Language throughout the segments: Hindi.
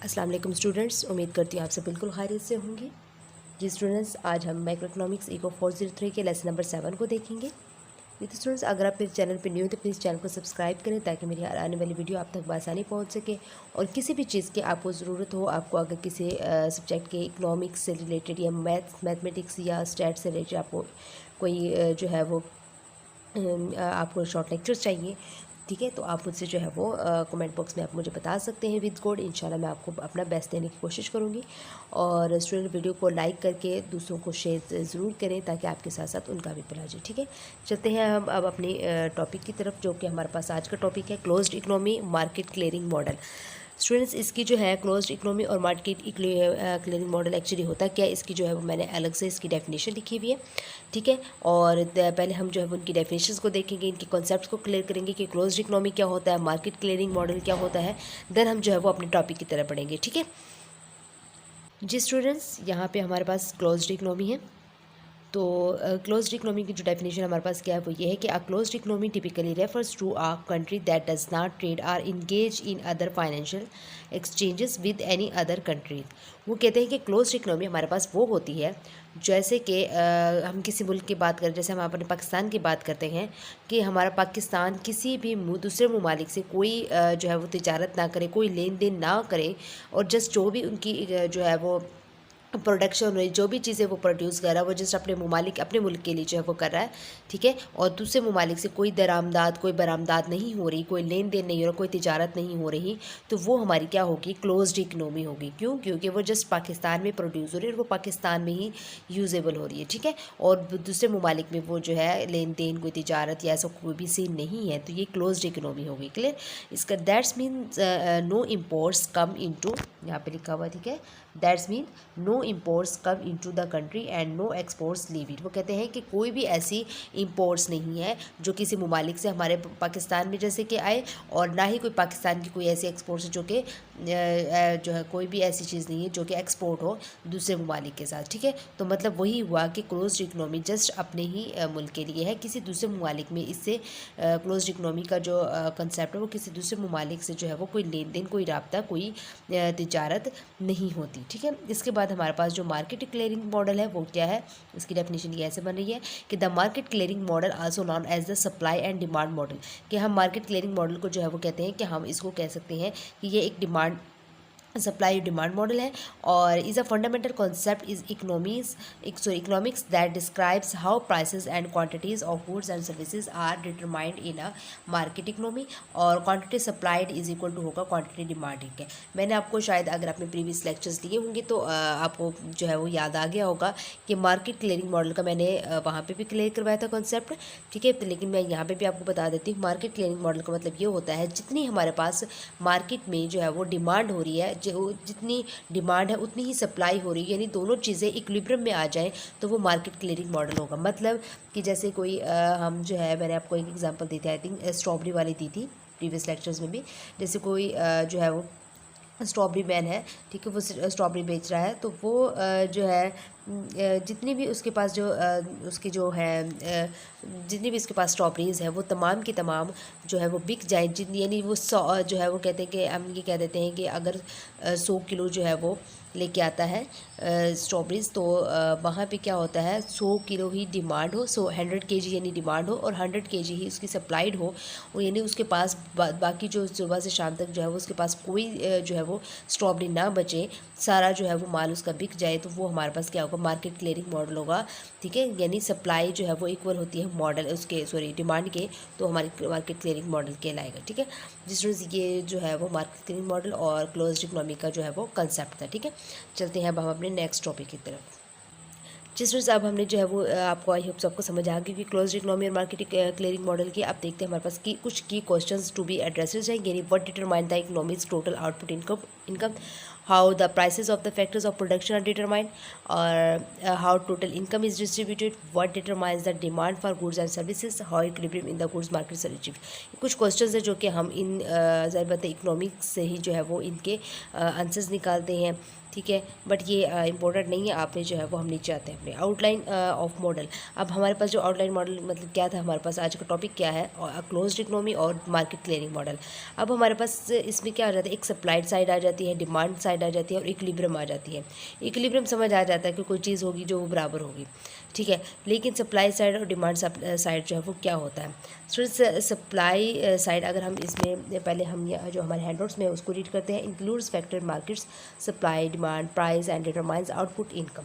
अस्सलाम वालेकुम स्टूडेंट्स, उम्मीद करती हूँ आप सब बिल्कुल खैरियत से होंगे। जी स्टूडेंट्स, आज हम माइक्रो इकोनॉमिक्स ईको 403 के लेसन नंबर 7 को देखेंगे। विद स्टूडेंट्स, अगर आप मेरे चैनल पर न्यू तो प्लीज़ चैनल को सब्सक्राइब करें ताकि मेरी हर आने वाली वीडियो आप तक बआसानी पहुँच सके। और किसी भी चीज़ की आपको ज़रूरत हो, आपको अगर किसी सब्जेक्ट के इकोनॉमिक्स से रिलेटेड या मैथमेटिक्स या स्टैट से रिलेटेड आपको कोई जो है वो आपको शॉर्ट लेक्चर्स चाहिए, ठीक है, तो आप मुझसे जो है वो कमेंट बॉक्स में आप मुझे बता सकते हैं विद कोड। इंशाल्लाह मैं आपको अपना बेस्ट देने की कोशिश करूँगी। और स्टूडेंट वीडियो को लाइक करके दूसरों को शेयर ज़रूर करें ताकि आपके साथ साथ उनका भी भला जाए, ठीक है। चलते हैं हम अब अपनी टॉपिक की तरफ, जो कि हमारे पास आज का टॉपिक है closed economy market clearing model. Students, इसकी जो है क्लोज्ड इकोनॉमी और मार्केट क्लियरिंग मॉडल एक्चुअली होता क्या है, इसकी जो है वो मैंने अलग से इसकी डेफिनेशन लिखी हुई है, ठीक है। और पहले हम जो है उनकी डेफिनेशंस को देखेंगे, इनके कॉन्सेप्ट्स को क्लियर करेंगे कि क्लोज्ड इकोनॉमी क्या होता है, मार्केट क्लियरिंग मॉडल क्या होता है। देन हम जो है वो अपने टॉपिक की तरफ बढ़ेंगे, ठीक है। जी स्टूडेंट्स, यहाँ पे हमारे पास क्लोज्ड इकोनॉमी है। तो क्लोज्ड इकोनॉमी की जो डेफिनेशन हमारे पास क्या है वो ये है कि a closed economy typically refers to a country that does not trade or engage in other financial exchanges with any other country. वो कहते हैं कि क्लोज्ड इकोनॉमी हमारे पास वो होती है, जैसे कि हम किसी मुल्क की बात करें, जैसे हम अपने पाकिस्तान की बात करते हैं कि हमारा पाकिस्तान किसी भी दूसरे ममालिक से कोई जो है वो तिजारत ना करे, कोई लेन देन ना करे, और जस्ट जो भी उनकी जो है वो प्रोडक्शन हुई, जो भी चीज़ें वो प्रोड्यूस कर रहा है वो जस्ट अपने ममालिक अपने मुल्क के लिए जो है वो कर रहा है, ठीक है। और दूसरे ममालिक से कोई दरामदाद कोई बरामदाद नहीं हो रही, कोई लेन देन नहीं हो रहा, कोई तिजारत नहीं हो रही, तो वो हमारी क्या होगी, क्लोज्ड इकनॉमी होगी। क्यों? क्योंकि वो जस्ट पाकिस्तान में प्रोड्यूस हो रही है और वो पाकिस्तान में ही यूजेबल हो रही है, ठीक है। और दूसरे ममालिक में वो जो है लेन देन कोई तिजारत या ऐसा कोई भी सीन नहीं है, तो ये क्लोज्ड इकनॉमी होगी। क्लियर? इसका that's mean no imports come into, यहाँ पे लिखा हुआ, ठीक है, that's mean no imports come into the country and no exports leave it. वो कहते हैं कि कोई भी ऐसी इम्पोर्ट्स नहीं है जो किसी ममालिक से हमारे पाकिस्तान में जैसे कि आए, और ना ही कोई पाकिस्तान की कोई ऐसी एक्सपोर्ट्स जो कि जो है कोई भी ऐसी चीज़ नहीं है जो कि एक्सपोर्ट हो दूसरे ममालिक के साथ, ठीक है। तो मतलब वही हुआ कि क्लोज्ड इकनॉमी जस्ट अपने ही मुल्क के लिए है, किसी दूसरे ममालिक में इससे क्लोज्ड इकनॉमी का जो कंसेप्ट है वो किसी दूसरे ममालिक से जो है वो कोई लेन देन, कोई राब्ता, कोई तिजारत नहीं होती, ठीक है। इसके बाद हमारे पास जो मार्केट क्लियरिंग मॉडल है वो क्या है, इसकी डेफिनेशन ये ऐसे बन रही है कि the market clearing model also known as the supply and demand model, कि हम मार्केट क्लियरिंग मॉडल को जो है वो कहते हैं कि हम इसको कह सकते हैं कि ये एक डिमांड सप्लाई डिमांड मॉडल है, और is a fundamental concept is economics that describes how prices and quantities of goods and services are determined in a market economy. और quantity supplied is equal to होगा क्वांटिटी डिमांड, ठीक है। मैंने आपको शायद अगर आपने प्रीवियस लेक्चर्स लिए होंगे तो आपको जो है वो याद आ गया होगा कि मार्केट क्लियरिंग मॉडल का मैंने वहाँ पे भी क्लियर करवाया था कॉन्सेप्ट, ठीक है। तो लेकिन मैं यहाँ पे भी आपको बता देती हूँ, मार्केट क्लियरिंग मॉडल का मतलब ये होता है जितनी हमारे पास मार्केट में जो है वो डिमांड हो रही है, जो जितनी डिमांड है उतनी ही सप्लाई हो रही है, यानी दोनों चीज़ें इक्विलिब्रियम में आ जाएं, तो वो मार्केट क्लियरिंग मॉडल होगा। मतलब कि जैसे कोई हम जो है, मैंने आपको एक एग्जांपल दी थी, आई थिंक स्ट्रॉबेरी वाली दी थी प्रीवियस लेक्चर्स में भी। जैसे कोई जो है वो स्ट्रॉबेरी मैन है, ठीक है, वो स्ट्रॉबेरी बेच रहा है, तो वो जो है जितनी भी उसके पास जो उसकी जो है जितनी भी उसके पास स्ट्रॉबेरीज़ है वो तमाम की तमाम जो है वो बिक जाए, जितनी यानी वो 100 जो है वो कहते हैं कि हम ये कह देते हैं कि अगर 100 किलो जो है वो लेके आता है स्ट्रॉबेरीज़, तो वहाँ पे क्या होता है, 100 किलो ही डिमांड हो, 100 केजी यानी डिमांड हो, और 100 केजी ही उसकी सप्लाइड हो, और यानी उसके पास बाकी जो सुबह से शाम तक जो है वो उसके पास कोई जो है वो स्ट्रॉबेरी ना बचे, सारा जो है वो माल उसका बिक जाए, तो वो हमारे पास क्या होगा, मार्केट क्लियरिंग मॉडल होगा, ठीक है। यानी सप्लाई जो है वो इक्वल होती है मॉडल उसके डिमांड के, तो हमारी मार्केट क्लियरिंग मॉडल कहलाएगा, ठीक है। जिस रोज़ ये जो है वो मार्केट क्लियरिंग मॉडल और क्लोज्ड इकोनॉमी का जो है वो कंसेप्ट था, ठीक है। चलते हैं अब हम अपने नेक्स्ट टॉपिक की तरफ। जिस वजह से अब हमने जो है वो आपको आई होप सबको समझ आ गई कि क्लोज्ड इकोनॉमी और मार्केट क्लियरिंग मॉडल की। अब देखते हैं हमारे पास की कुछ की क्वेश्चंस टू बी एड्रेसेस हैं, यानी what determine the economies total output income, how the prices of the factors of production are determined, or how total income is distributed, what determines the demand for goods and services, how equilibrium in the goods market is achieved। कुछ क्वेश्चंस है जो कि हम इन ज़रूरत इकोनॉमिक्स से ही जो है वो इनके आंसर्स निकालते हैं, ठीक है, बट ये इम्पोर्टेंट नहीं है, आपने जो है वो हम नीचे आते हैं अपने आउटलाइन ऑफ मॉडल। अब हमारे पास जो आउटलाइन मॉडल मतलब क्या था, हमारे पास आज का टॉपिक क्या है, क्लोज्ड इकोनॉमी और मार्केट क्लियरिंग मॉडल। अब हमारे पास इसमें क्या आ जाता है, एक सप्लाइड साइड आ जाती है, डिमांड साइड आ जाती है और इक्विलिब्रियम आ जाती है। इक्विलिब्रियम समझ आ जाता है कि कोई चीज़ होगी जो वो बराबर होगी, ठीक है। लेकिन सप्लाई साइड और डिमांड साइड जो है वो क्या होता है। सप्लाई साइड अगर हम इसमें पहले हम जो हमारे हैंडआउट्स में उसको रीड करते हैं, includes factor markets supply demand price and determines output income.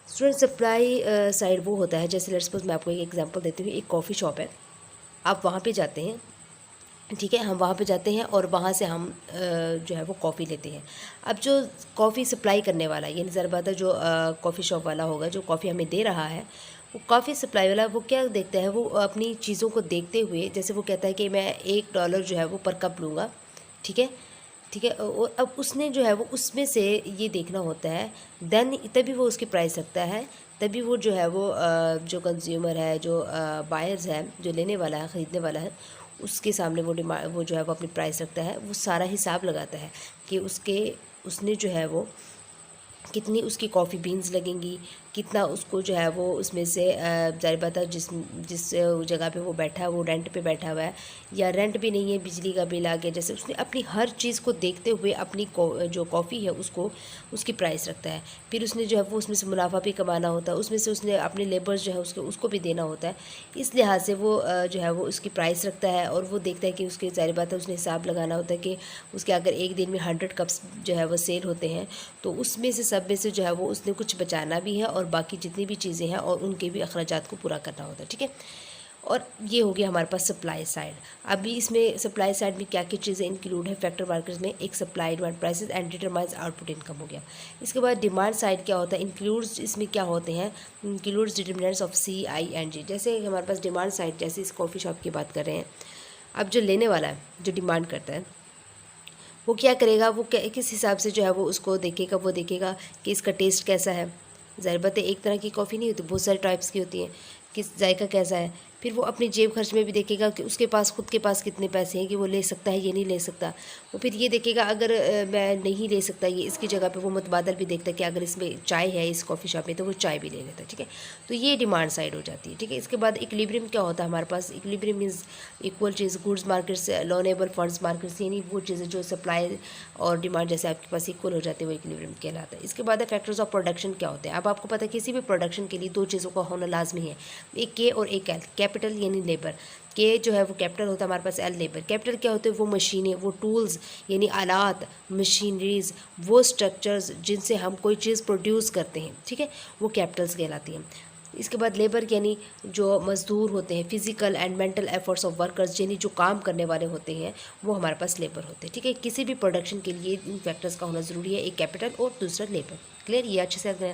Student supply side वो होता है, जैसे लेट्स सपोज मैं आपको एक एग्जांपल देती हूँ, एक कॉफ़ी शॉप है, आप वहाँ पे जाते हैं, ठीक है, हम वहाँ पे जाते हैं और वहाँ से हम जो है वो कॉफ़ी लेते हैं। अब जो कॉफ़ी सप्लाई करने वाला यानी ज़रा बात है, जो कॉफ़ी शॉप वाला होगा जो कॉफ़ी हमें दे रहा है, वो कॉफ़ी सप्लाई वाला वो क्या देखता है, वो अपनी चीज़ों को देखते हुए, जैसे वो कहता है कि मैं $1 जो है वो पर कप लूँगा, ठीक है, ठीक है। और अब उसने जो है वो उसमें से ये देखना होता है, देन तभी वो उसकी प्राइस रखता है, तभी वो जो है वो जो कंज्यूमर है, जो बायर्स है, जो लेने वाला है, ख़रीदने वाला है, उसके सामने वो जो है वो अपनी प्राइस रखता है। वो सारा हिसाब लगाता है कि उसने जो है वो कितनी उसकी कॉफ़ी बीन्स लगेंगी, कितना उसको जो है वो उसमें से ज़ाहिर बात है जिस जिस जगह पे वो बैठा है वो रेंट पे बैठा हुआ है या रेंट भी नहीं है, बिजली का बिल आ गया, जैसे उसने अपनी हर चीज़ को देखते हुए अपनी जो कॉफ़ी है उसको उसकी प्राइस रखता है। फिर उसने जो है वो उसमें से मुनाफा भी कमाना होता है, उसमें से उसने अपने लेबर्स जो है उसको भी देना होता है। इस लिहाज से वो जो है वो उसकी प्राइस रखता है और वो देखता है कि उसके ज़ाहिर बात है उसने हिसाब लगाना होता है कि उसके अगर एक दिन में 100 कप्स जो है वो सेल होते हैं तो उसमें से सब में से जो है वो उसने कुछ बचाना भी है और बाकी जितनी भी चीज़ें हैं और उनके भी अखराजात को पूरा करना होता है, ठीक है। और ये हो गया हमारे पास सप्लाई साइड। अभी इसमें सप्लाई साइड में क्या क्या चीज़ें इंक्लूड है फैक्टर मार्केट्स में, एक supply demand prices and determines output income हो गया। इसके बाद डिमांड साइड क्या होता है, इंक्लूड्स इसमें क्या होते हैं, इंक्लूड्स डिटर्मिनेंट्स ऑफ CING। जैसे हमारे पास डिमांड साइड, जैसे इस कॉफ़ी शॉप की बात कर रहे हैं, अब जो लेने वाला है, जो डिमांड करता है, वो क्या करेगा, वो किस हिसाब से जो है वो उसको देखेगा, वो देखेगा कि इसका टेस्ट कैसा है। ज़ाहिर बात है एक तरह की कॉफ़ी नहीं होती, बहुत सारे टाइप्स की होती हैं, किस जायका कैसा है। फिर वो अपनी जेब खर्च में भी देखेगा कि उसके पास खुद के पास कितने पैसे हैं कि वो ले सकता है ये नहीं ले सकता। वो फिर ये देखेगा अगर मैं नहीं ले सकता ये, इसकी जगह पे वो मुतबादल भी देखता है कि अगर इसमें चाय है इस कॉफ़ी शॉप में तो वो चाय भी ले लेता है, ठीक है। तो ये डिमांड साइड हो जाती है, ठीक है। इसके बाद इक्विलिब्रियम क्या होता है हमारे पास, इक्विलिब्रियम मीन्स इक्वल चीज़, goods markets loanable funds markets, यानी वो चीज़ें जो सप्लाई और डिमांड जैसे आपके पास इक्वल हो जाते हैं वो इक्विलिब्रियम कहलाता है। इसके बाद है फैक्टर्स ऑफ प्रोडक्शन क्या होते हैं। अब आपको पता है किसी भी प्रोडक्शन के लिए दो चीज़ों का होना लाजमी है, एक के और एक एल। कैपिटल यानी लेबर, के जो है वो कैपिटल होता है हमारे पास, एल लेबर। कैपिटल क्या होते हैं, वो मशीनें, वो टूल्स यानी आलात, मशीनरीज, वो स्ट्रक्चर्स जिनसे हम कोई चीज़ प्रोड्यूस करते हैं, ठीक है, वो कैपिटल्स कहलाती हैं। इसके बाद लेबर यानी जो मज़दूर होते हैं, physical and mental efforts of workers यानी जो काम करने वाले होते हैं वो हमारे पास लेबर होते हैं, ठीक है। किसी भी प्रोडक्शन के लिए इन फैक्टर्स का होना ज़रूरी है, एक कैपिटल और दूसरा लेबर। क्लियर, ये अच्छे से।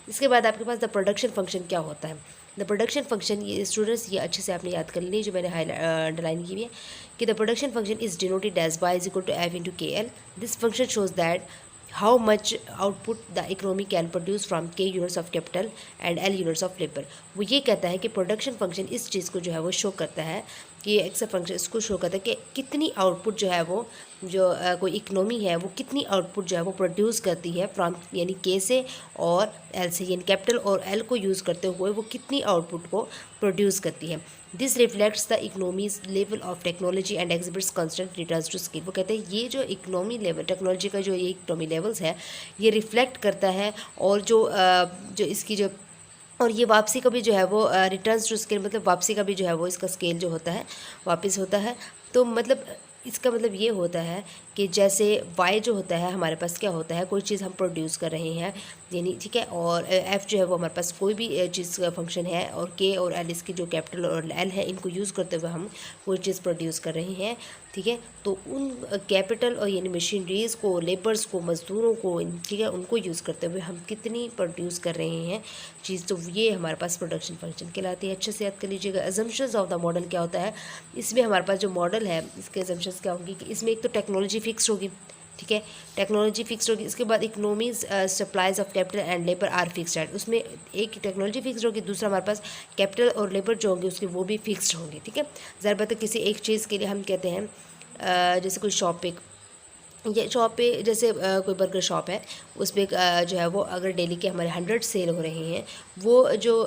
इसके बाद आपके पास द प्रोडक्शन फंक्शन क्या होता है। द प्रोडक्शन फंक्शन, ये स्टूडेंट्स ये अच्छे से आपने याद कर ली जो मैंने अंडरलाइन की हुई है कि the production function is denoted as y is equal to f into KL। This function shows that how much output the economy can produce from K units of capital and L units of labor। वो ये कहता है कि प्रोडक्शन फंक्शन इस चीज़ को जो है वो शो करता है कि ये एक्स फंक्शन इसको शो करता है कि कितनी आउटपुट जो है वो जो कोई इकनॉमी है वो कितनी आउटपुट जो है वो प्रोड्यूस करती है फ्रॉम यानी के से और एल से, यानी कैपिटल और एल को यूज़ करते हुए वो कितनी आउटपुट को प्रोड्यूस करती है। This reflects the economy's level of technology and exhibits constant returns to skill. वो कहते हैं ये जो इकनॉमी लेवल, टेक्नोलॉजी का जो ये इकनॉमी लेवल्स है ये रिफ्लेक्ट करता है और जो इसकी जो और ये वापसी का भी जो है वो रिटर्न्स टू स्केल, मतलब वापसी का भी जो है वो इसका स्केल जो होता है वापस होता है। तो मतलब इसका मतलब ये होता है कि जैसे वाई जो होता है हमारे पास क्या होता है, कोई चीज़ हम प्रोड्यूस कर रहे हैं यानी, ठीक है, और एफ़ जो है वो हमारे पास कोई भी चीज़ का फंक्शन है और के और एल इसकी जो कैपिटल और एल है इनको यूज़ करते हुए हम कोई चीज़ प्रोड्यूस कर रहे हैं, ठीक है। तो उन कैपिटल और यानी मशीनरीज़ को, लेबर्स को, मज़दूरों को, ठीक है, उनको यूज़ करते हुए हम कितनी प्रोड्यूस कर रहे हैं चीज़, तो ये हमारे पास प्रोडक्शन फंक्शन कहलाती है। अच्छे से याद कर लीजिएगा। अजम्पशंस ऑफ द मॉडल क्या होता है, इसमें हमारे पास जो मॉडल है इसके अजम्पशंस क्या होंगी कि इसमें एक तो टेक्नोलॉजी फिक्स होगी, ठीक है, टेक्नोलॉजी फिक्स होगी। इसके बाद economy's supplies of capital and labour are fixed, उसमें एक टेक्नोलॉजी फिक्स होगी, दूसरा हमारे पास कैपिटल और लेबर जो होंगे उसके वो भी फिक्स्ड होंगे, ठीक है। ज़रा बात है किसी एक चीज़ के लिए हम कहते हैं जैसे कोई शॉपिंग ये शॉप पे जैसे कोई बर्गर शॉप है, उस पर जो है वो अगर डेली के हमारे 100 सेल हो रहे हैं, वो जो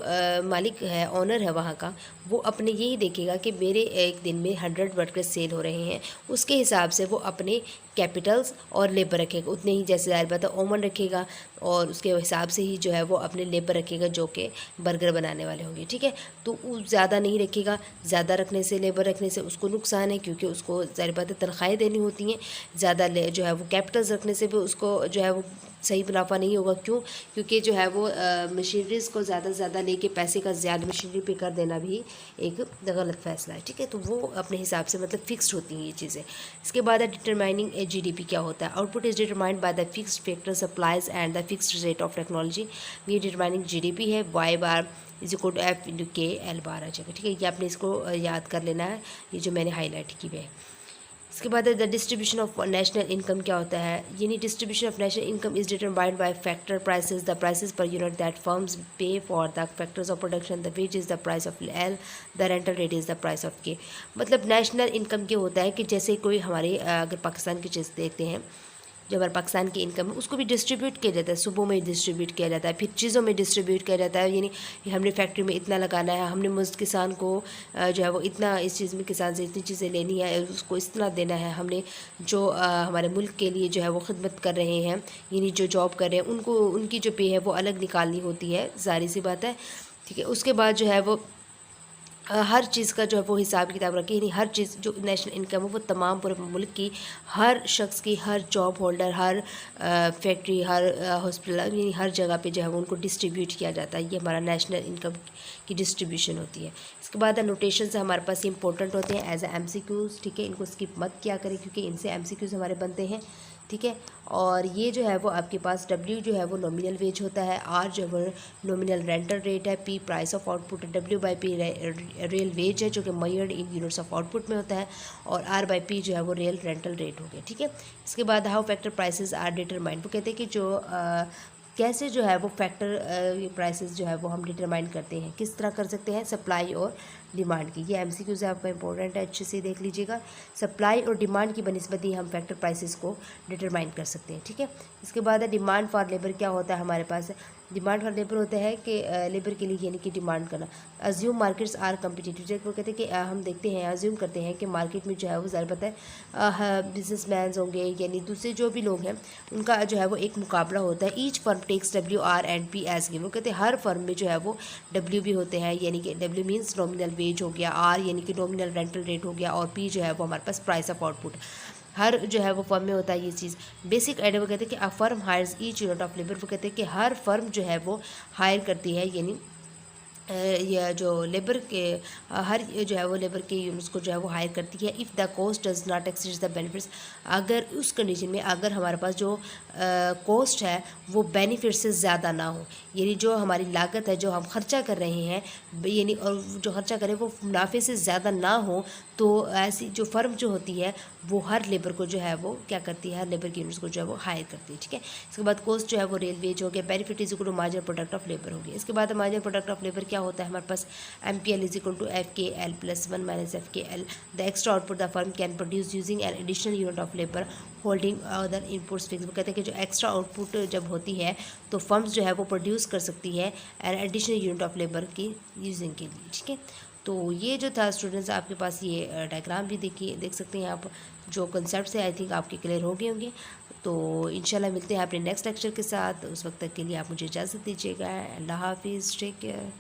मालिक है, ऑनर है वहाँ का, वो अपने यही देखेगा कि मेरे एक दिन में 100 बर्गर सेल हो रहे हैं, उसके हिसाब से वो अपने कैपिटल्स और लेबर रखेगा उतने ही। जैसे ज़ाहिर बात है ओवन रखेगा और उसके हिसाब से ही जो है वो अपने लेबर रखेगा जो कि बर्गर बनाने वाले होंगे, ठीक है। तो ज़्यादा नहीं रखेगा, ज़्यादा रखने से, लेबर रखने से उसको नुकसान है, क्योंकि उसको ज़ाहिर बात है तनख्वाहें देनी होती हैं। ज़्यादा जो है वो कैपिटल्स रखने से भी उसको जो है वो सही मुनाफा नहीं होगा। क्यों? क्योंकि जो है वो मशीनरीज़ को ज़्यादा से ज़्यादा लेके पैसे का ज़्यादा मशीनरी पे कर देना भी एक गलत फ़ैसला है, ठीक है। तो वो अपने हिसाब से मतलब फ़िक्स्ड होती हैं ये चीज़ें। इसके बाद है डिटरमाइनिंग जीडीपी क्या होता है। Output is determined by the fixed factor supplies and the fixed rate of technology. ये डिटरमाइनिंग जीडीपी है, y bar is equal to f into k l bar आ जाएगा, ठीक है। ये आपने इसको याद कर लेना है, ये जो मैंने हाईलाइट की हुई है। इसके बाद the distribution of national income क्या होता है। यानी distribution of national income is determined by factor prices, the prices per unit that firms pay for the factors of production, the wage is the price of L, the rental rate is the price of K. मतलब नेशनल इनकम क्या होता है कि जैसे कोई हमारे अगर पाकिस्तान की चीज़ देखते हैं, जो हमारे पाकिस्तान की इनकम है उसको भी डिस्ट्रीब्यूट किया जाता है, सुबह में डिस्ट्रीब्यूट किया जाता है, फिर चीज़ों में डिस्ट्रीब्यूट किया जाता है। यानी हमने फैक्ट्री में इतना लगाना है, हमने मुझ किसान को जो है वो इतना, इस चीज़ में किसान से इतनी चीज़ें लेनी है, उसको इतना देना है। हमने जो हमारे मुल्क के लिए जो है वो खिदमत कर रहे हैं, यानी जो जॉब कर रहे हैं, उनको उनकी जो पे है वो अलग निकालनी होती है, ज़ाहिर सी बात है, ठीक है। उसके बाद जो है वो हर चीज़ का जो है वो हिसाब किताब रखें। यानी हर चीज़ जो नेशनल इनकम है वो तमाम पूरे मुल्क की, हर शख्स की, हर जॉब होल्डर, हर फैक्ट्री, हर हॉस्पिटल, यानी हर जगह पे जो है वो उनको डिस्ट्रीब्यूट किया जाता है। ये हमारा नेशनल इनकम की डिस्ट्रीब्यूशन होती है। इसके बाद नोटेशन से हमारे पास इंपॉर्टेंट होते हैं एज MCQs, ठीक है। इनको स्किप मत किया करें क्योंकि इनसे MCQs हमारे बनते हैं, ठीक है। और ये जो है वो आपके पास W जो है वो नॉमिनल वेज होता है, R जो है वो नॉमिनल रेंटल रेट है, P प्राइस ऑफ आउटपुट है, W by P real veg है जो कि measured in units of output में होता है, और R बाई P जो है वो रियल रेंटल रेट हो गया, ठीक है। इसके बाद how factor prices are determined, वो कहते हैं कि जो कैसे जो है वो फैक्टर प्राइसेस जो है वो हम डिटरमाइन करते हैं, किस तरह कर सकते हैं, सप्लाई और डिमांड की। ये MCQs आपका इंपॉर्टेंट है, अच्छे से देख लीजिएगा। सप्लाई और डिमांड की बनिस्बत ही हम फैक्टर प्राइसेस को डिटरमाइन कर सकते हैं, ठीक है। इसके बाद है डिमांड फॉर लेबर क्या होता है हमारे पास। डिमांड फॉर लेबर होता है कि लेबर के लिए यानी कि डिमांड करना। अज्यूम मार्केट्स आर कम्पिटिटिव, वो कहते हैं कि हम देखते हैं, अज्यूम करते हैं कि मार्केट में जो है वो ज़्यादा पता है बिजनेसमैन होंगे, यानी दूसरे जो भी लोग हैं उनका जो है वो एक मुकाबला होता है। Each firm takes W R and P as given, वो कहते हैं हर फर्म में जो है वो W भी होते हैं, यानी कि W मीन्स नॉमिनल वेज हो गया, R यानी कि नॉमिनल रेंटल रेट हो गया, और P जो है वो हमारे पास प्राइस ऑफ आउटपुट, हर जो है वो फर्म में होता है ये चीज़। बेसिक आइडिया वो कहते हैं कि a firm hires each unit of labour, वो कहते हैं कि हर फर्म जो है वो हायर करती है, यानी या जो लेबर के हर जो है वो लेबर के यूनिट्स को जो है वो हायर करती है। If the cost does not exceed the benefits, अगर उस कंडीशन में अगर हमारे पास जो कॉस्ट है वो बेनिफिट से ज़्यादा ना हो, यानी जो हमारी लागत है जो हम खर्चा कर रहे हैं, यानी और जो खर्चा करें वो मुनाफे से ज़्यादा ना हो, तो ऐसी जो फर्म जो होती है वो हर लेबर को जो है वो क्या करती है, हर लेबर के यूनिट्स को जो है वो हायर करती है, ठीक है। इसके बाद कॉस्ट जो है वो रियल वेज हो गया, benefit is equal to marginal product of labour हो गया। इसके बाद मार्जिनल प्रोडक्ट ऑफ लेबर क्या होता है हमारे पास, MPL is equal to FKL plus 1 minus FKL, the extra output the firm can produce using an additional unit of labour holding other inputs fix. वो कहते हैं कि जो एक्स्ट्रा आउटपुट जब होती है तो फर्म्स जो है वो प्रोड्यूस कर सकती है N additional unit of labour की यूजिंग के लिए, ठीक है। तो ये जो था स्टूडेंट्स आपके पास ये डायग्राम भी देख सकते हैं आप, जो कंसेप्ट है आई थिंक आपके क्लियर हो गए होंगे। तो इंशाल्लाह मिलते हैं अपने नेक्स्ट लेक्चर के साथ, उस वक्त तक के लिए आप मुझे इजाज़त दीजिएगा। अल्लाह हाफिज़, टेक केयर।